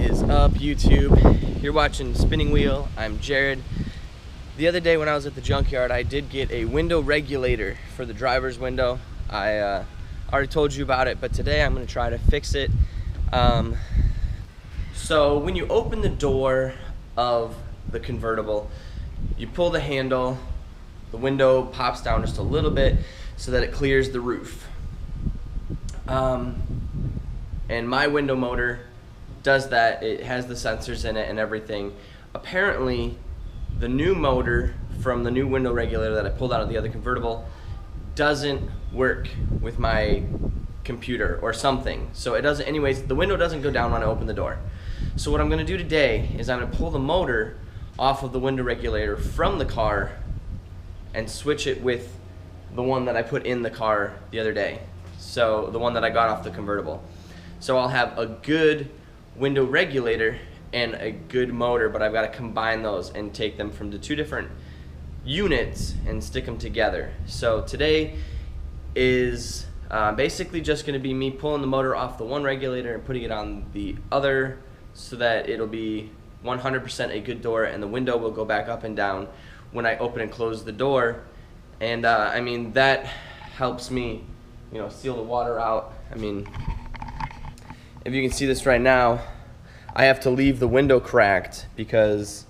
is up, YouTube? You're watching Spinning Wheel. I'm Jared. The other day when I was at the junkyard, I did get a window regulator for the driver's window. I already told you about it, but today I'm going to try to fix it. So when you open the door of the convertible, you pull the handle, the window pops down just a little bit so that it clears the roof. And my window motor does that. It has the sensors in it and everything. Apparently, the new motor from the new window regulator that I pulled out of the other convertible doesn't work with my computer or something. So it doesn't, anyways, the window doesn't go down when I open the door. So what I'm gonna do today is I'm gonna pull the motor off of the window regulator from the car and switch it with the one that I put in the car the other day. So the one that I got off the convertible. So I'll have a good window regulator and a good motor, but I've got to combine those and take them from the two different units and stick them together. So today is basically just going to be me pulling the motor off the one regulator and putting it on the other so that it'll be 100% a good door, and the window will go back up and down when I open and close the door. And I mean, that helps me, you know, seal the water out. I mean, if you can see this right now, I have to leave the window cracked because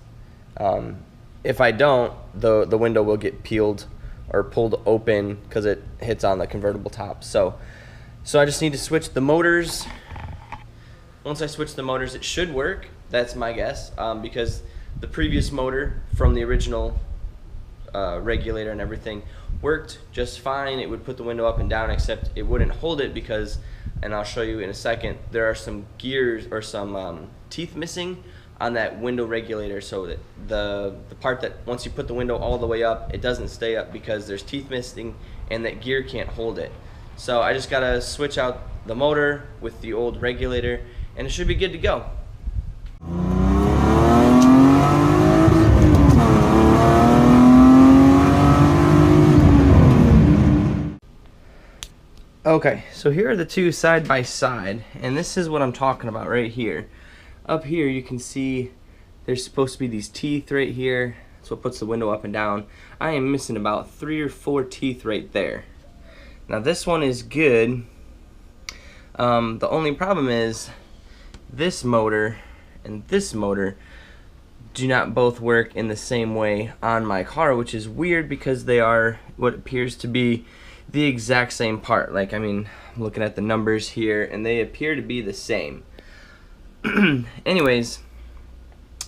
if I don't, the window will get peeled or pulled open because it hits on the convertible top. So I just need to switch the motors. Once I switch the motors, it should work. That's my guess, because the previous motor from the original regulator and everything worked just fine. It would put the window up and down, except it wouldn't hold it because, and I'll show you in a second, there are some gears or some teeth missing on that window regulator, so that the part that once you put the window all the way up, it doesn't stay up because there's teeth missing and that gear can't hold it. So I just gotta switch out the motor with the old regulator and it should be good to go. Okay, so here are the two side by side, and this is what I'm talking about right here. Up here you can see there's supposed to be these teeth right here. That's what puts the window up and down. I am missing about 3 or 4 teeth right there. Now this one is good. The only problem is this motor and this motor do not both work in the same way on my car, which is weird because they are what appears to be the exact same part. Like, I mean, I'm looking at the numbers here and they appear to be the same. Anyways,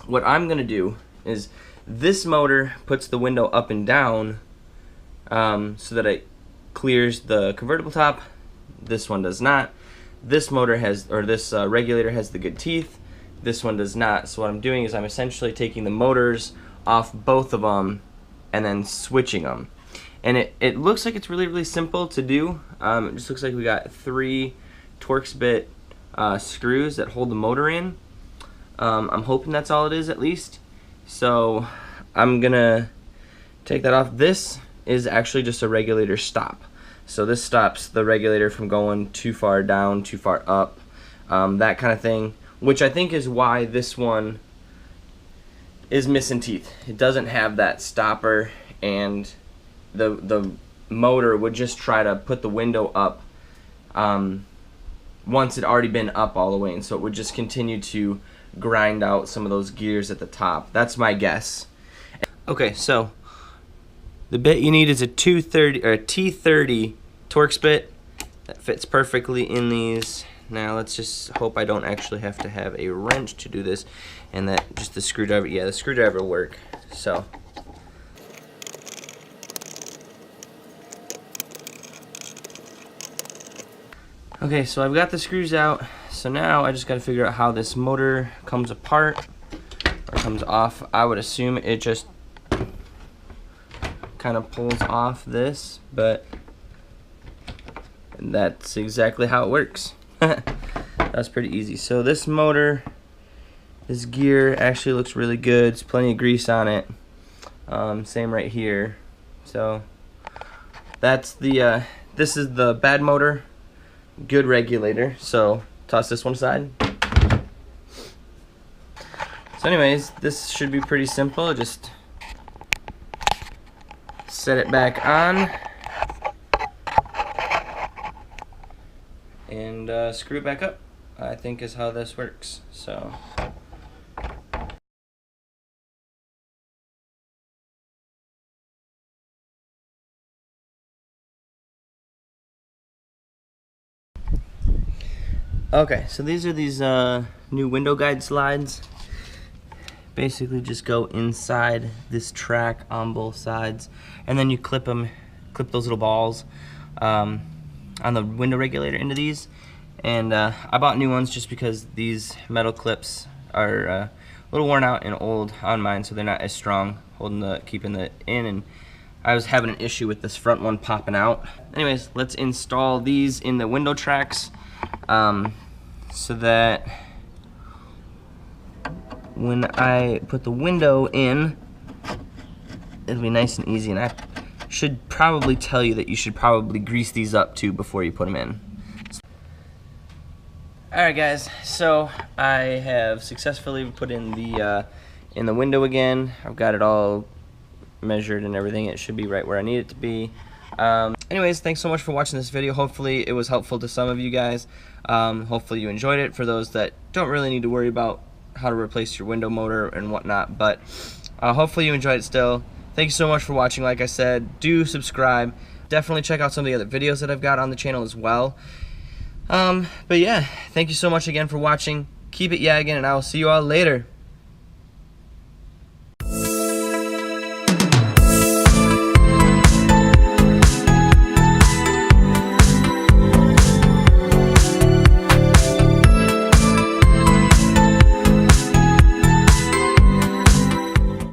what I'm gonna do is this motor puts the window up and down so that it clears the convertible top. This one does not. This motor has, or this regulator has the good teeth. This one does not. So what I'm doing is I'm essentially taking the motors off both of them and then switching them. And it looks like it's really simple to do. It just looks like we got 3 Torx bit screws that hold the motor in. I'm hoping that's all it is at least. So I'm gonna take that off. This is actually just a regulator stop. So this stops the regulator from going too far down, too far up, that kind of thing. Which I think is why this one is missing teeth. It doesn't have that stopper, and the motor would just try to put the window up once it already been up all the way, and so it would just continue to grind out some of those gears at the top. That's my guess. Okay, so the bit you need is a T30 Torx bit that fits perfectly in these. Now let's just hope I don't actually have to have a wrench to do this, and that just the screwdriver, yeah, the screwdriver will work. So okay, so I've got the screws out, so now I just got to figure out how this motor comes apart or comes off. I would assume it just kind of pulls off this, but that's exactly how it works. That's pretty easy. So this motor, this gear actually looks really good. There's plenty of grease on it. Same right here. So that's the this is the bad motor, good regulator. So toss this one aside. So anyways, this should be pretty simple. Just set it back on and screw it back up, I think is how this works. So okay, so these are these new window guide slides. Basically just go inside this track on both sides, and then you clip those little balls on the window regulator into these. And I bought new ones just because these metal clips are a little worn out and old on mine, so they're not as strong keeping it in, and I was having an issue with this front one popping out. Anyways, let's install these in the window tracks so that when I put the window in, it'll be nice and easy. And I should probably tell you that you should probably grease these up too before you put them in. Alright guys, so I have successfully put in the window again. I've got it all measured and everything. It should be right where I need it to be. Anyways, thanks so much for watching this video. Hopefully it was helpful to some of you guys. Hopefully you enjoyed it. For those that don't really need to worry about how to replace your window motor and whatnot, but hopefully you enjoyed it still. Thank you so much for watching. Like I said, do subscribe. Definitely check out some of the other videos that I've got on the channel as well. But yeah, thank you so much again for watching. Keep it yagging, and I will see you all later.